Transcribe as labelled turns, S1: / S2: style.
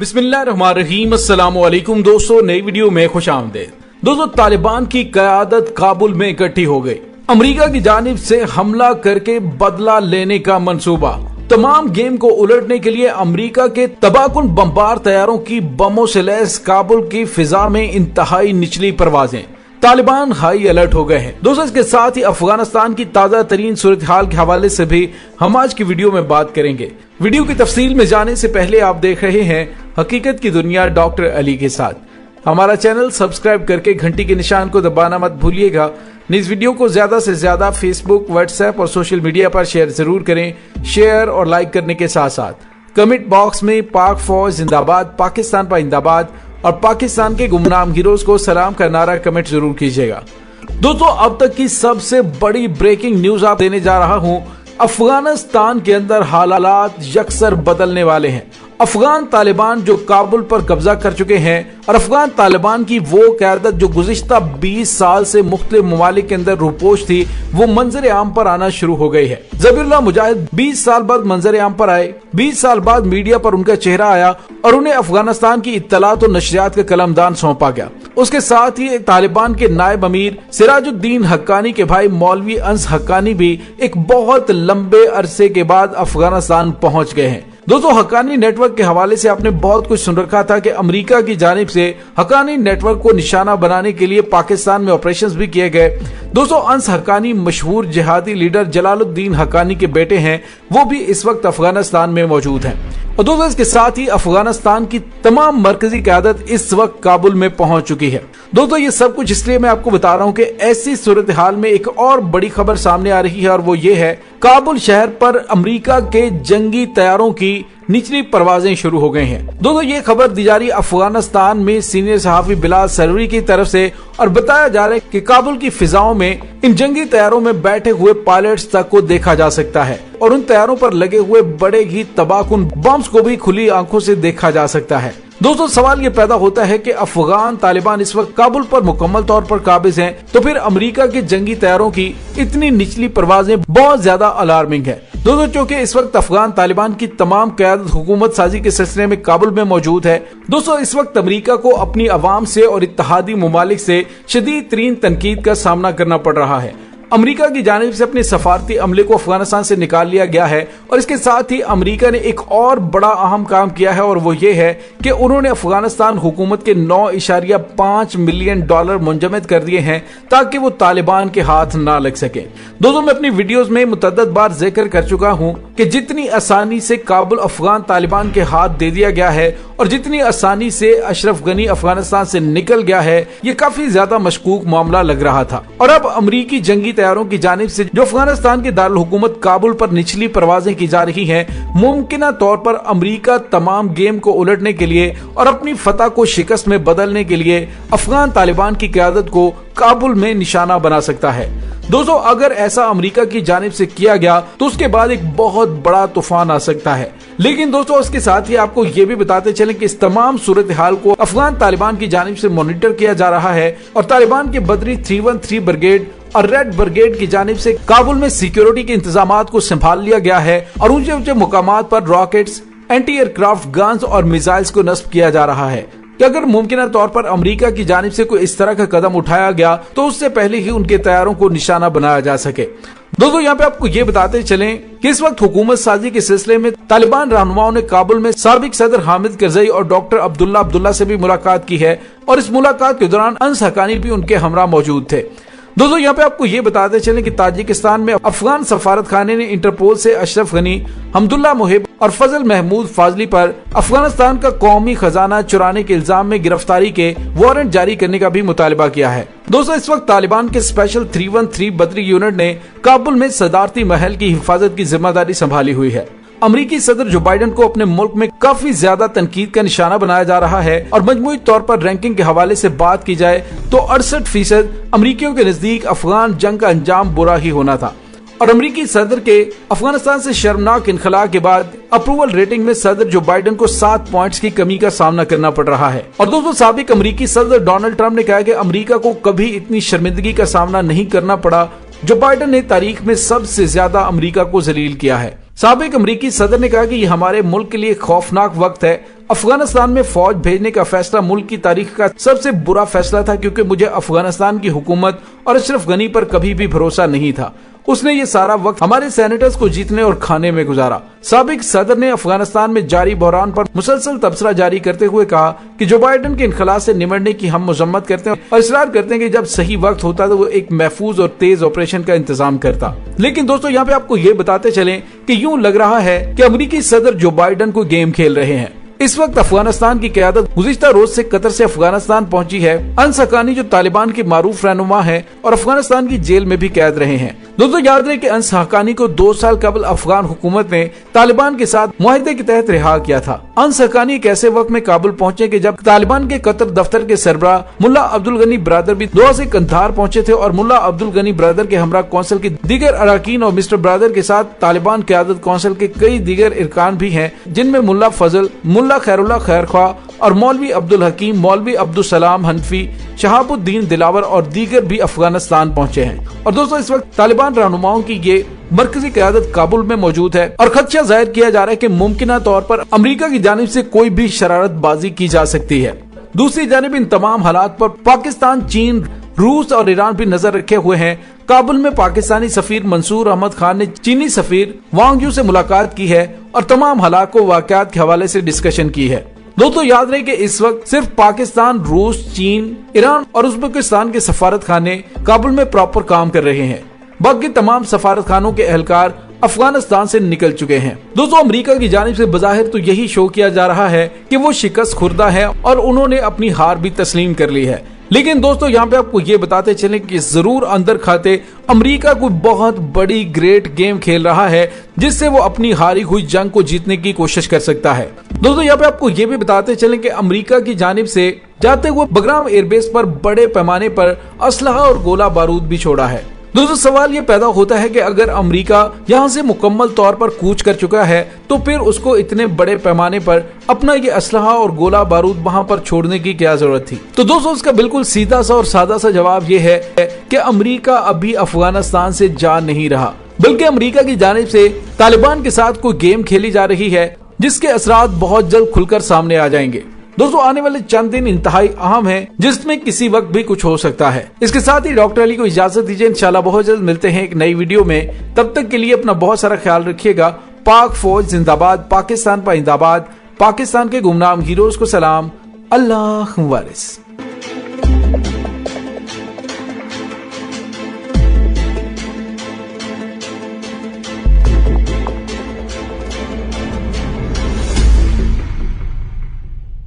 S1: बिस्मिल्लाहिर्रहमानिर्रहीम। अस्सलाम वालेकुम दोस्तों, नई वीडियो में खुश आमदीद। दोस्तों, तालिबान की क़यादत काबुल में इकट्ठी हो गई। अमेरिका की जानिब से हमला करके बदला लेने का मंसूबा। तमाम गेम को उलटने के लिए अमेरिका के तबाहकुन बमबार तैयारों की बमों से लैस काबुल की फिजा में इंतहाई निचली परवाजें। तालिबान हाई अलर्ट हो गए हैं। दोस्तों, इसके साथ ही अफगानिस्तान की ताजा तरीन सूरत हाल के हवाले से भी हम आज की वीडियो में बात करेंगे। वीडियो की तफसील में जाने से पहले आप देख रहे हैं हकीकत की दुनिया डॉक्टर अली के साथ। हमारा चैनल सब्सक्राइब करके घंटी के निशान को दबाना मत भूलिएगा। इस वीडियो को ज्यादा से ज्यादा फेसबुक, व्हाट्सएप और सोशल मीडिया पर शेयर जरूर करें। शेयर और लाइक करने के साथ साथ कमेंट बॉक्स में पाक फौज जिंदाबाद, पाकिस्तान पाइंदाबाद और पाकिस्तान के गुमनाम हीरोज को सलाम का नारा कमेंट जरूर कीजिएगा। दोस्तों, अब तक की सबसे बड़ी ब्रेकिंग न्यूज आप देने जा रहा हूं। अफगानिस्तान के अंदर हालात यकसर बदलने वाले हैं। अफगान तालिबान जो काबुल पर कब्जा कर चुके हैं और अफगान तालिबान की वो क़यादत जो गुज़िश्ता 20 साल से मुख्तलिफ ममालिक के अंदर रूपोश थी, वो मंजर आम पर आना शुरू हो गई है। ज़बीहुल्लाह मुजाहिद 20 साल बाद मंजर आम पर आए। 20 साल बाद मीडिया पर उनका चेहरा आया और उन्हें अफगानिस्तान की इत्तलात और नशरियात का कलमदान सौंपा गया। उसके साथ ही तालिबान के नायब अमीर सिराजुद्दीन हक्कानी के भाई मौलवी अंस हक्कानी भी एक बहुत लंबे अरसे के बाद अफगानिस्तान पहुंच गए हैं। दोस्तों, हक्कानी नेटवर्क के हवाले से आपने बहुत कुछ सुन रखा था कि अमेरिका की जानिब से हक्कानी नेटवर्क को निशाना बनाने के लिए पाकिस्तान में ऑपरेशंस भी किए गए। दोस्तों, अंस हक्कानी मशहूर जिहादी लीडर जलालुद्दीन हक्कानी के बेटे हैं। वो भी इस वक्त अफगानिस्तान में मौजूद हैं। और दोस्तों, इसके साथ ही अफगानिस्तान की तमाम मरकजी क़यादत इस वक्त काबुल में पहुंच चुकी है। दोस्तों, ये सब कुछ इसलिए मैं आपको बता रहा हूं कि ऐसी सूरत हाल में एक और बड़ी खबर सामने आ रही है और वो ये है, काबुल शहर पर अमेरिका के जंगी तैयारों की निचली परवाजें शुरू हो गई हैं। दोस्तों, ये खबर दी जा रही अफगानिस्तान में सीनियर सहाफी बिलाल सरवरी की तरफ से और बताया जा रहा है कि काबुल की फिजाओं में इन जंगी तैयारों में बैठे हुए पायलट्स तक को देखा जा सकता है और उन तैयारों पर लगे हुए बड़े ही तबाहकुन बम्स को भी खुली आंखों से देखा जा सकता है। दोस्तों, सवाल ये पैदा होता है कि अफगान तालिबान इस वक्त काबुल पर मुकम्मल तौर पर काबिज हैं, तो फिर अमेरिका के जंगी तैयारों की इतनी निचली परवाजें बहुत ज्यादा अलार्मिंग है। दोस्तों, चूंकि इस वक्त अफगान तालिबान की तमाम क़यादत हुकूमत साजी के सिलसिले में काबुल में मौजूद है। दोस्तों, इस वक्त अमेरिका को अपनी अवाम से और इत्तेहादी ममालिक से शदीद तरीन तनकीद का सामना करना पड़ रहा है। अमेरिका की जानिब से अपने सफारती अमले को अफगानिस्तान से निकाल लिया गया है और इसके साथ ही अमेरिका ने एक और बड़ा अहम काम किया है और वो ये है कि उन्होंने अफगानिस्तान हुकूमत के 9.5 मिलियन डॉलर मुंजमद कर दिए हैं ताकि वो तालिबान के हाथ ना लग सके। दोस्तों, मैं अपनी वीडियोस में मुतअद्दिद बार जिक्र कर चुका हूँ कि जितनी आसानी से काबुल अफगान तालिबान के हाथ दे दिया गया है और जितनी आसानी से अशरफ गनी अफगानिस्तान से निकल गया है, ये काफी ज्यादा मशकूक मामला लग रहा था। और अब अमरीकी जंगी तैयारों की जानिब से जो अफगानिस्तान के दारुल हुकूमत काबुल पर निचली परवाजें की जा रही हैं, मुमकिन तौर पर अमरीका तमाम गेम को उलटने के लिए और अपनी फतह को शिकस्त में बदलने के लिए अफगान तालिबान की क़यादत को काबुल में निशाना बना सकता है। दोस्तों, अगर ऐसा अमेरिका की जानिब से किया गया तो उसके बाद एक बहुत बड़ा तूफान आ सकता है। लेकिन दोस्तों, उसके साथ ही आपको ये भी बताते चलें कि इस तमाम सूरत हाल को अफगान तालिबान की जानिब से मॉनिटर किया जा रहा है और तालिबान के बदरी 313 ब्रिगेड और रेड ब्रिगेड की जानिब से काबुल में सिक्योरिटी के इंतजामात को संभाल लिया गया है और ऊंचे ऊंचे मुकामात पर रॉकेट्स, एंटी एयरक्राफ्ट गन्स और मिसाइल्स को नस्ब किया जा रहा है कि अगर मुमकिन तौर पर अमेरिका की जानिब से कोई इस तरह का कदम उठाया गया तो उससे पहले ही उनके तैयारों को निशाना बनाया जा सके। दोस्तों, यहाँ पे आपको ये बताते चलें कि इस वक्त हुकूमत साजी के सिलसिले में तालिबान रहनुमाओं ने काबुल में साबिक सदर हामिद करजई और डॉक्टर अब्दुल्ला से भी मुलाकात की है और इस मुलाकात के दौरान अंस हक्कानी भी उनके हमरा मौजूद थे। दोस्तों, यहाँ पे आपको ये बताते चलें कि ताजिकिस्तान में अफगान सफारत खाने ने इंटरपोल से अशरफ गनी, हमदुल्ला मुहिब और फजल महमूद फाजली पर अफगानिस्तान का कौमी खजाना चुराने के इल्जाम में गिरफ्तारी के वारंट जारी करने का भी मुतालबा किया है। दोस्तों, इस वक्त तालिबान के स्पेशल 313 बदरी यूनिट ने काबुल में सदारती महल की हिफाजत की जिम्मेदारी संभाली हुई है। अमेरिकी सदर जो बाइडेन को अपने मुल्क में काफी ज्यादा तनकीद का निशाना बनाया जा रहा है और मजमूई तौर पर रैंकिंग के हवाले से बात की जाए तो 68% अमरीकियों के नजदीक अफगान जंग का अंजाम बुरा ही होना था और अमेरिकी सदर के अफगानिस्तान से शर्मनाक इनखला के बाद अप्रूवल रेटिंग में सदर जो बाइडेन को 7 पॉइंट्स की कमी का सामना करना पड़ रहा है। और दोस्तों, साबिक अमेरिकी सदर डोनाल्ड ट्रंप ने कहा कि अमेरिका को कभी इतनी शर्मिंदगी का सामना नहीं करना पड़ा जो बाइडेन ने तारीख में सबसे ज्यादा अमेरिका को जलील किया है। साबिक अमरीकी सदर ने कहा कि ये हमारे मुल्क के लिए खौफनाक वक्त है। अफगानिस्तान में फौज भेजने का फैसला मुल्क की तारीख का सबसे बुरा फैसला था, क्योंकि मुझे अफगानिस्तान की हुकूमत और अशरफ गनी पर कभी भी भरोसा नहीं था। उसने ये सारा वक्त हमारे सेनेटर्स को जीतने और खाने में गुजारा। साबिक सदर ने अफगानिस्तान में जारी बहरान पर मुसलसल तबसरा जारी करते हुए कहा कि जो बाइडेन के इनखला से निमटने की हम मजम्मत करते हैं और इसरार करते हैं कि जब सही वक्त होता तो वो एक महफूज और तेज ऑपरेशन का इंतजाम करता। लेकिन दोस्तों, यहाँ पे आपको ये बताते चलें कि यूं लग रहा है कि अमेरिकी सदर जो बाइडेन को गेम खेल रहे हैं। इस वक्त अफगानिस्तान की क़यादत गुज़िश्ता रोज से कतर से अफगानिस्तान पहुंची है। अंस हक्कानी जो तालिबान के मारूफ रहनुमा है और अफगानिस्तान की जेल में भी कैद रहे हैं। दोस्तों, याद रहे कि अंस हक्कानी को 2 साल कबल अफगान हुकूमत ने तालिबान के साथ मुआहदे के तहत रिहा किया था। अंस हक्कानी एक ऐसे वक्त में काबुल पहुंचे कि जब तालिबान के कतर दफ्तर के सरबराह मुल्ला अब्दुल गनी ब्रदर भी दोहा से कंधार पहुंचे थे और मुल्ला अब्दुल गनी ब्रदर के हमरा कौंसिल के दीगर अरकान और मिस्टर ब्रदर के साथ तालिबान क़यादत कौंसिल के कई दीगर इरकान भी हैं, जिनमें मुल्ला फजल, मुल्ला खैरुल्लाह खैरख्वाह और मौलवी अब्दुल हकीम, मौलवी अब्दुल सलाम हनफी, शहाबुद्दीन दिलावर और दीगर भी अफगानिस्तान पहुंचे हैं। और दोस्तों, इस वक्त तालिबान रहनुमाओं की ये मरकजी क़यादत काबुल में मौजूद है और खदशा जाहिर किया जा रहा है कि मुमकिन तौर पर अमेरिका की जानिब से कोई भी शरारतबाजी की जा सकती है। दूसरी जानिब इन तमाम हालात पर पाकिस्तान, चीन, रूस और ईरान भी नजर रखे हुए हैं। काबुल में पाकिस्तानी सफीर मंसूर अहमद खान ने चीनी सफीर वांग यू से मुलाकात की है और तमाम हालात को वाकयात के हवाले से डिस्कशन की है। दोस्तों, याद रहे कि इस वक्त सिर्फ पाकिस्तान, रूस, चीन, ईरान और उज़्बेकिस्तान के सफारत खाने काबुल में प्रॉपर काम कर रहे हैं। बाकी तमाम सफारत खानों के एहलकार अफगानिस्तान से निकल चुके हैं। दोस्तों, अमेरिका की जानिब से बज़ाहिर तो यही शो किया जा रहा है कि वो शिकस्त खुर्दा है और उन्होंने अपनी हार भी तस्लीम कर ली है। लेकिन दोस्तों, यहाँ पे आपको ये बताते चलें कि जरूर अंदर खाते अमेरिका कोई बहुत बड़ी ग्रेट गेम खेल रहा है, जिससे वो अपनी हारी हुई जंग को जीतने की कोशिश कर सकता है। दोस्तों, यहाँ पे आपको ये भी बताते चलें कि अमेरिका की जानिब से जाते हुए बगराम एयरबेस पर बड़े पैमाने पर असलहा और गोला बारूद भी छोड़ा है। दोस्तों, सवाल ये पैदा होता है कि अगर अमेरिका यहाँ से मुकम्मल तौर पर कूच कर चुका है तो फिर उसको इतने बड़े पैमाने पर अपना ये असलहा और गोला बारूद वहाँ पर छोड़ने की क्या जरूरत थी। तो दोस्तों, उसका बिल्कुल सीधा सा और सादा सा जवाब ये है कि अमेरिका अभी अफगानिस्तान से जा नहीं रहा, बल्कि अमेरिका की जानिब से तालिबान के साथ कोई गेम खेली जा रही है, जिसके असरात बहुत जल्द खुलकर सामने आ जाएंगे। दोस्तों, आने वाले चंद दिन इंतहाई अहम हैं, जिसमें किसी वक्त भी कुछ हो सकता है। इसके साथ ही डॉक्टर अली को इजाजत दीजिए। इंशाल्लाह बहुत जल्द मिलते हैं एक नई वीडियो में। तब तक के लिए अपना बहुत सारा ख्याल रखिएगा। पाक फौज जिंदाबाद, पाकिस्तान पाइंदाबाद, पाकिस्तान के गुमनाम हीरोज को सलाम। अल्लाह वारिस।